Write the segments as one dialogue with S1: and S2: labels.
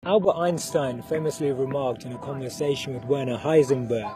S1: Albert Einstein famously remarked in a conversation with Werner Heisenberg,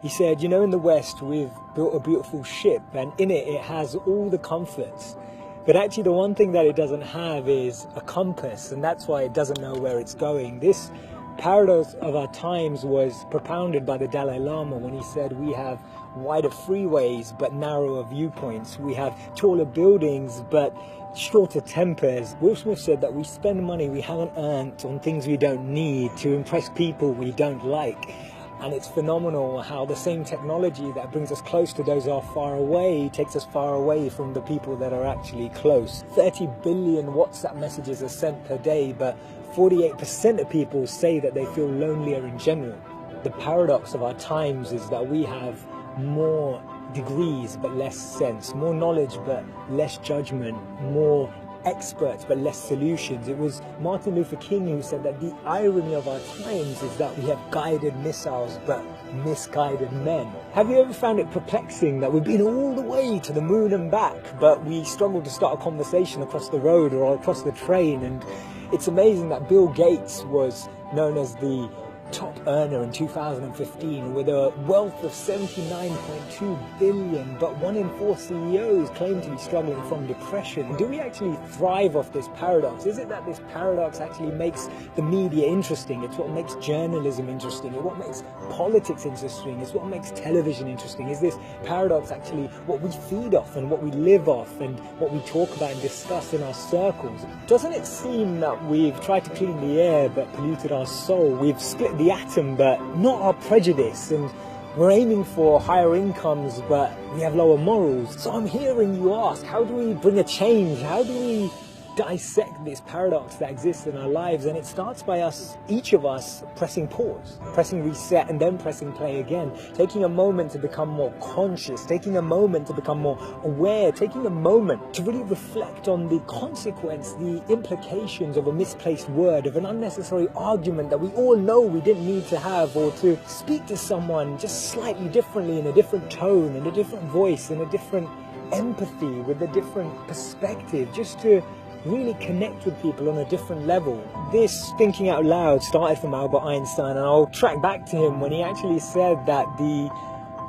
S1: he said, you know, in the West we've built a beautiful ship and in it has all the comforts. But actually the one thing that it doesn't have is a compass, and that's why it doesn't know where it's going. This paradox of our times was propounded by the Dalai Lama when he said we have wider freeways but narrower viewpoints. We have taller buildings but shorter tempers. Will Smith said that we spend money we haven't earned on things we don't need to impress people we don't like. And it's phenomenal how the same technology that brings us close to those who are far away takes us far away from the people that are actually close. 30 billion WhatsApp messages are sent per day, but 48% of people say that they feel lonelier in general. The paradox of our times is that we have more degrees but less sense, more knowledge but less judgment, more experts but less solutions. It was Martin Luther King who said that the irony of our times is that we have guided missiles but misguided men. Have you ever found it perplexing that we've been all the way to the moon and back, but we struggle to start a conversation across the road or across the train? And it's amazing that Bill Gates was known as the top earner in 2015 with a wealth of 79.2 billion, but 1 in 4 CEOs claim to be struggling from depression. Do we actually thrive off this paradox? Is it that this paradox actually makes the media interesting? It's what makes journalism interesting. It's what makes politics interesting. It's what makes television interesting. Is this paradox actually what we feed off and what we live off and what we talk about and discuss in our circles? Doesn't it seem that we've tried to clean the air but polluted our soul? We've split the atom but not our prejudice, and we're aiming for higher incomes but we have lower morals. So I'm hearing you ask, how do we bring a change? How do we dissect this paradox that exists in our lives? And it starts by us, each of us, pressing pause, pressing reset, and then pressing play again, taking a moment to become more conscious, taking a moment to become more aware, taking a moment to really reflect on the consequence, the implications of a misplaced word, of an unnecessary argument that we all know we didn't need to have, or to speak to someone just slightly differently, in a different tone, in a different voice, in a different empathy, with a different perspective, just to really connect with people on a different level. This thinking out loud started from Albert Einstein, and I'll track back to him when he actually said that the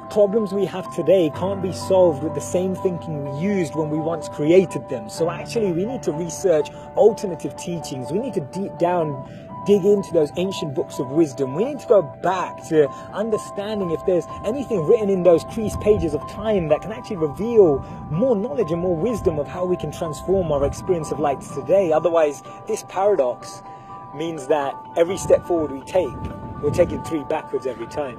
S1: problems we have today can't be solved with the same thinking we used when we once created them. So actually we need to research alternative teachings. We need to dig into those ancient books of wisdom. We need to go back to understanding if there's anything written in those creased pages of time that can actually reveal more knowledge and more wisdom of how we can transform our experience of life today. Otherwise, this paradox means that every step forward we take, we're taking 3 backwards every time.